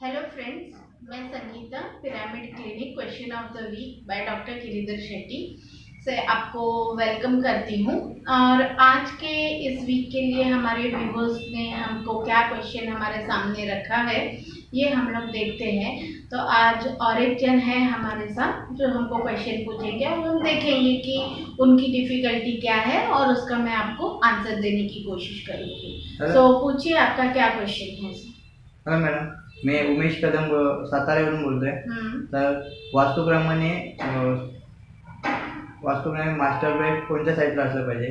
Hello friends, मैं Sangeeta pyramid clinic question of the week by doctor Giridhar Shetty से आपको welcome करती हूँ। और आज के इस वीक के लिए हमारे व्यूवर्स ने हमको क्या क्वेश्चन हमारे सामने रखा है ये हम लोग देखते हैं। तो आज और एक जन है हमारे साथ जो हमको क्वेश्चन पूछेंगे और हम देखेंगे कि उनकी डिफिकल्टी क्या है और उसका मैं आपको आंसर देने की कोशिश करूँगी। तो पूछिए, आपका क्या क्वेश्चन है? हॅलो मॅडम, मी उमेश कदम साताऱ्यावरून बोलतोय। तर वास्तुप्रमाणे मास्टर बेड कोणत्या साईडला असलं पाहिजे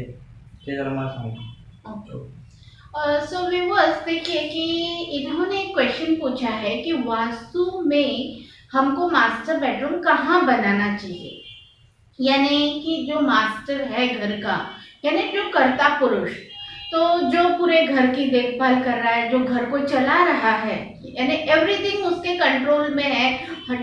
ते जरा मला सांगा। सो व्यूअर्स, देखिए कि इन्होंने एक क्वेश्चन पूछा है कि वास्तु में हमको मास्टर बेडरूम कहाँ बनाना चाहिए, यानी कि जो मास्टर है घर का, यानी जो कर्ता पुरुष, तो जो पूरे घर की देखभाल कर रहा है, जो घर को चला रहा है, यानी एवरीथिंग उसके कंट्रोल में है,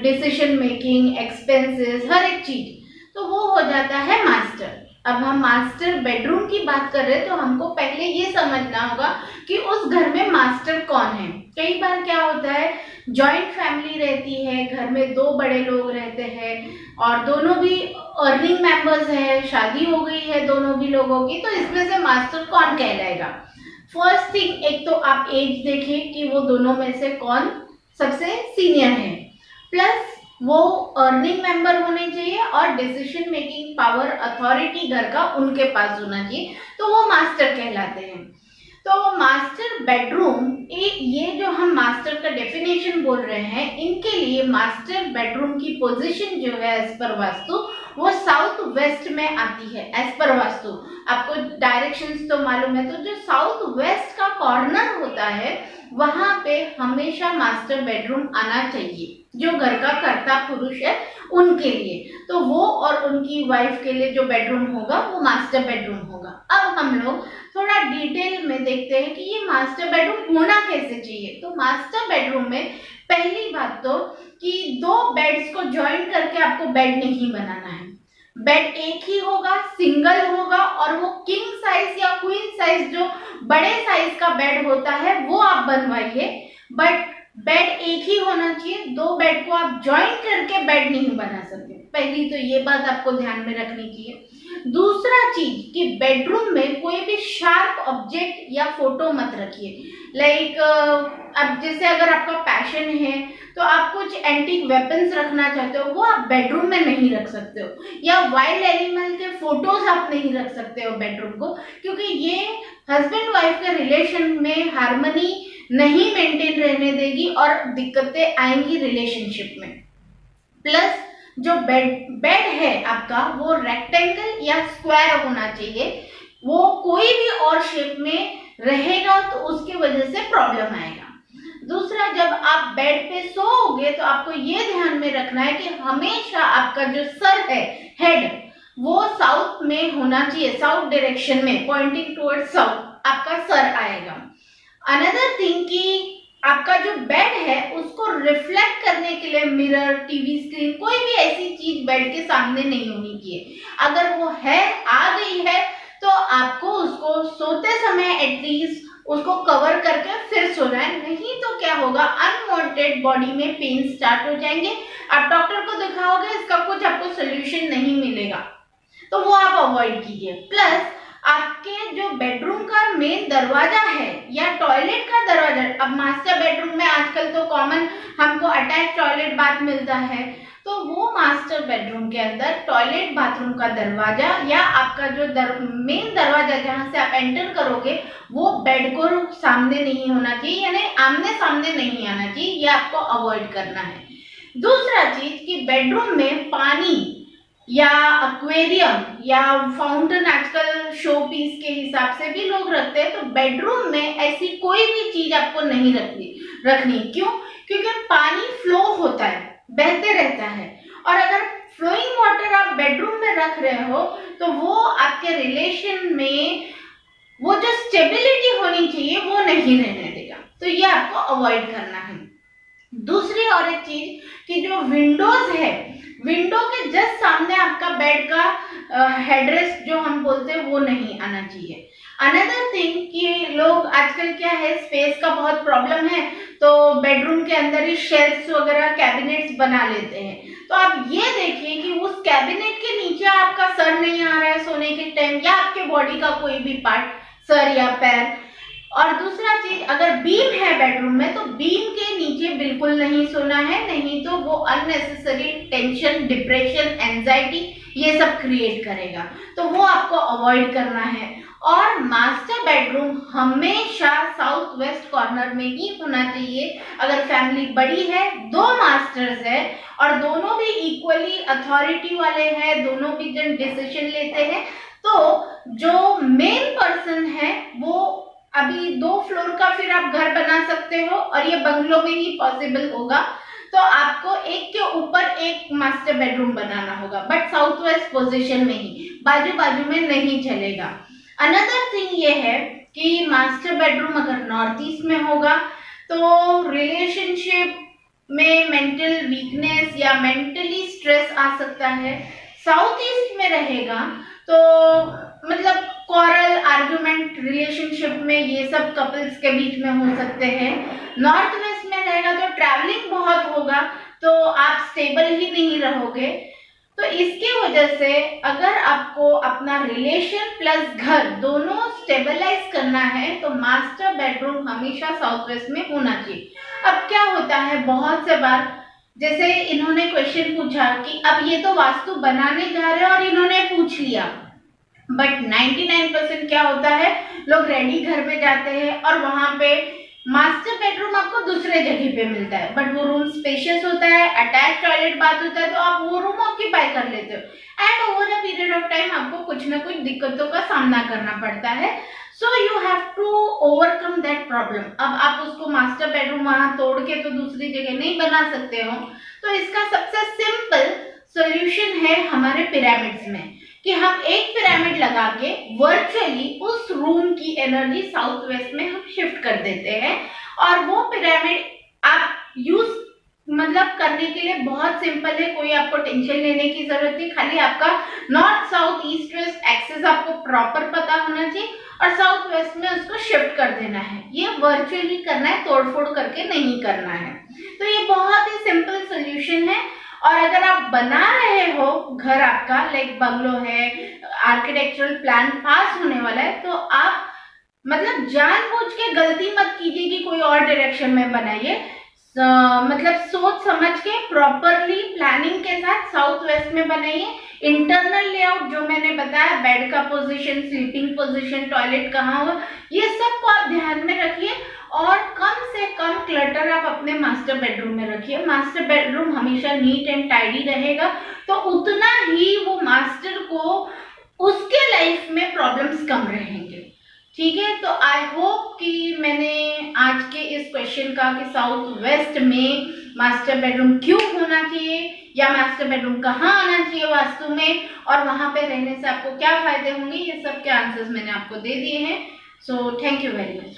डिसीजन मेकिंग, एक्सपेंसेस, हर एक चीज, तो वो हो जाता है मास्टर। अब हम मास्टर बेडरूम की बात कर रहे हैं तो हमको पहले ये समझना होगा कि उस घर में मास्टर कौन है। कई बार क्या होता है, जॉइंट फैमिली रहती है, घर में दो बड़े लोग रहते हैं और दोनों भी अर्निंग मेंबर्स है, शादी हो गई है दोनों भी लोगों की, तो इसमें से मास्टर कौन कहलाएगा? फर्स्ट थिंग, एक तो आप एज देखें कि वो दोनों में से कौन सबसे सीनियर है, प्लस वो अर्निंग मेंबर होने चाहिए और डिसीजन मेकिंग पावर, अथॉरिटी घर का उनके पास होना चाहिए, तो वो मास्टर कहलाते हैं। तो मास्टर बेडरूम, ये जो हम मास्टर का डेफिनेशन बोल रहे हैं, इनके लिए मास्टर बेडरूम की पोजीशन जो है एज पर वास्तु वो साउथ वेस्ट में आती है। एज पर वास्तु आपको डायरेक्शंस तो मालूम है, तो जो साउथ वेस्ट का कॉर्नर होता है वहां पे हमेशा मास्टर बेडरूम आना चाहिए, जो घर का कर्ता पुरुष है उनके लिए। तो वो और उनकी वाइफ के लिए जो बेडरूम होगा वो मास्टर बेडरूम होगा। अब हम लोग थोड़ा डिटेल में देखते हैं कि ये मास्टर बेडरूम होना कैसे चाहिए। तो मास्टर बेडरूम में पहली बात तो कि दो बेड्स को ज्वाइन करके आपको बेड नहीं बनाना है। बेड एक ही होगा, सिंगल होगा, और वो किंग साइज या क्वीन साइज जो बड़े साइज का बेड होता है वो आप बनवाइए, बट बेड एक ही होना चाहिए। दो बेड को आप ज्वाइन करके बेड नहीं बना सकते। पहली तो ये बात आपको ध्यान में रखनी चाहिए। दूसरा चीज कि बेडरूम में कोई भी शार्प ऑब्जेक्ट या फोटो मत रखिए। लाइक अब जैसे अगर आपका पैशन है तो आप कुछ एंटीक वेपन्स रखना चाहते हो, वो आप बेडरूम में नहीं रख सकते हो, या वाइल्ड एनिमल के फोटोज आप नहीं रख सकते हो बेडरूम को, क्योंकि ये हस्बैंड वाइफ के रिलेशन में हार्मनी नहीं मेंटेन रहने देगी और दिक्कतें आएंगी रिलेशनशिप में। प्लस जो बेड है आपका वो रेक्टेंगल या स्क्वायर होना चाहिए। वो कोई भी और शेप में रहेगा तो उसकी वजह से प्रॉब्लम आएगा। दूसरा, जब आप बेड पे सोओगे तो आपको ये ध्यान में रखना है कि हमेशा आपका जो सर है, हेड, वो साउथ में होना चाहिए, साउथ डायरेक्शन में, पॉइंटिंग टुवर्ड्स साउथ आपका सर आएगा। अनदर थिंग कि आपका जो बेड है उसको रिफ्लेक्ट करने के लिए मिरर, टीवी स्क्रीन, कोई भी ऐसी चीज बेड के सामने नहीं होनी चाहिए। अगर वो है, आ गई है, तो आपको उसको सोते समय एटलीस्ट उसको कवर करके फिर सोना है, नहीं तो क्या होगा, अनवांटेड बॉडी में पेन स्टार्ट हो जाएंगे, आप डॉक्टर को दिखाओगे, इसका कुछ आपको सोल्यूशन नहीं मिलेगा, तो वो आप अवॉइड कीजिए। प्लस आपके जो बेडरूम का मेन दरवाजा है या टॉयलेट का दरवाजा, अब मास्टर बेडरूम में आजकल तो कॉमन हमको अटैच टॉयलेट बाथ मिलता है, तो वो मास्टर बेडरूम के अंदर टॉयलेट बाथरूम का दरवाजा या आपका जो मेन दरवाजा जहां से आप एंटर करोगे वो बेड को सामने नहीं होना चाहिए, यानी आमने सामने नहीं आना चाहिए, ये आपको अवॉइड करना है। दूसरा चीज कि बेडरूम में पानी या एक्वेरियम या फाउंटेन आजकल शो पीस के हिसाब से भी लोग रखते हैं, तो बेडरूम में ऐसी कोई भी चीज आपको नहीं रखनी। क्यों? क्योंकि पानी फ्लो होता है, बहते रहता है, और अगर फ्लोइंग वाटर आप बेडरूम में रख रहे हो तो वो आपके रिलेशन में वो जो स्टेबिलिटी होनी चाहिए वो नहीं रहने देगा, तो ये आपको अवॉइड करना है। दूसरी और एक चीज कि जो विंडोज है, विंडो के जस्ट सामने आपका बेड का हेडरेस्ट जो हम बोलते हैं वो नहीं आना चाहिए। अनदर थिंग कि लोग आजकल क्या है, स्पेस का बहुत प्रॉब्लम है, तो बेडरूम के अंदर ही शेल्फ्स वगैरह कैबिनेट्स बना लेते हैं। तो आप ये देखिए कि उस कैबिनेट के नीचे आपका सर नहीं आ रहा है सोने के टाइम, या आपके बॉडी का कोई भी पार्ट, सर या पैर। और दूसरा चीज, अगर बीम है बेडरूम में तो बीम के नीचे बिल्कुल नहीं सोना है, नहीं तो वो अननेसेसरी टेंशन, डिप्रेशन, एंजाइटी ये सब क्रिएट करेगा, तो वो आपको अवॉइड करना है। और मास्टर बेडरूम हमेशा साउथ वेस्ट कॉर्नर में ही होना चाहिए। अगर फैमिली बड़ी है, 2 मास्टर्स है और दोनों भी इक्वली अथॉरिटी वाले हैं, दोनों भी जन डिसीजन लेते हैं, तो जो मेन पर्सन है वो, अभी 2 फ्लोर का फिर आप घर बना सकते हो और ये बंगलो में ही पॉसिबल होगा, तो आपको एक के ऊपर एक मास्टर बेडरूम बनाना होगा, बट साउथ वेस्ट पोजीशन में ही, बाजू बाजू में नहीं चलेगा। अनदर थिंग ये है कि मास्टर बेडरूम अगर नॉर्थ ईस्ट में होगा तो रिलेशनशिप में मेंटल वीकनेस या मेंटली स्ट्रेस आ सकता है। साउथ ईस्ट में रहेगा तो मतलब क्वारल, आर्गुमेंट रिलेशनशिप में ये सब कपल्स के बीच में हो सकते हैं। नॉर्थ वेस्ट में रहेगा तो ट्रैवलिंग बहुत होगा, तो आप स्टेबल ही नहीं रहोगे। तो इसकी वजह से अगर आपको अपना रिलेशन प्लस घर दोनों स्टेबलाइज करना है तो मास्टर बेडरूम हमेशा साउथ वेस्ट में होना चाहिए। अब क्या होता है, बहुत से बार जैसे इन्होंने क्वेश्चन पूछा कि अब ये तो वास्तु बनाने जा रहे हैं और इन्होंने पूछ लिया, बट 99% क्या होता है, लोग रेडी घर में जाते हैं और वहां पे मास्टर बेडरूम आपको दूसरे जगह पे मिलता है, बट वो रूम स्पेशियस होता है, अटैच टॉयलेट बाथ होता है, तो आप वो रूम ऑक्यूपाई कर लेते हो and over a period of time आपको कुछ ना कुछ दिक्कतों का सामना करना पड़ता है। So you have to overcome that problem. अब आप उसको मास्टर बेडरूम वहां तोड़ के तो दूसरी जगह नहीं बना सकते हो, तो इसका सबसे सिंपल सोल्यूशन है हमारे पिरामिड्स में, कि हम एक पिरामिड लगा के वर्चुअली उस रूम की एनर्जी साउथ वेस्ट में हम शिफ्ट कर देते हैं। और वो पिरामिड आप यूज मतलब करने के लिए बहुत सिंपल है, कोई आपको टेंशन लेने की जरूरत नहीं, खाली आपका north south east west axis आपको प्रॉपर पता होना चाहिए और साउथ वेस्ट में उसको शिफ्ट कर देना है। ये वर्चुअली करना है, तोड़फोड़ करके नहीं करना है। तो ये बहुत ही सिंपल सोल्यूशन है। और अगर आप बना रहे हो घर, आपका लाइक बंगलो है, आर्किटेक्चरल प्लान पास होने वाला है, तो आप मतलब जानबूझ के गलती मत कीजिए कि कोई और डायरेक्शन में बनाइए। मतलब सोच समझ के प्रॉपरली प्लानिंग के साथ साउथ वेस्ट में बनाइए। इंटरनल लेआउट जो मैंने बताया, बेड का पोजीशन, स्लीपिंग पोजीशन, टॉयलेट कहाँ हो, ये सब को आप ध्यान में रखिए और कम से कम क्लटर आप अपने मास्टर बेडरूम में रखिए। मास्टर बेडरूम हमेशा नीट एंड टाइडी रहेगा, तो उतना ही वो मास्टर को उसके लाइफ में प्रॉब्लम्स कम रहेंगे। ठीक है, तो आई होप कि मैंने आज के इस क्वेश्चन का कि साउथ वेस्ट में मास्टर बेडरूम क्यों होना चाहिए या मास्टर बेडरूम कहाँ आना चाहिए वास्तु में और वहां पे रहने से आपको क्या फायदे होंगे, ये सब के आंसर्स मैंने आपको दे दिए हैं। So thank you very much.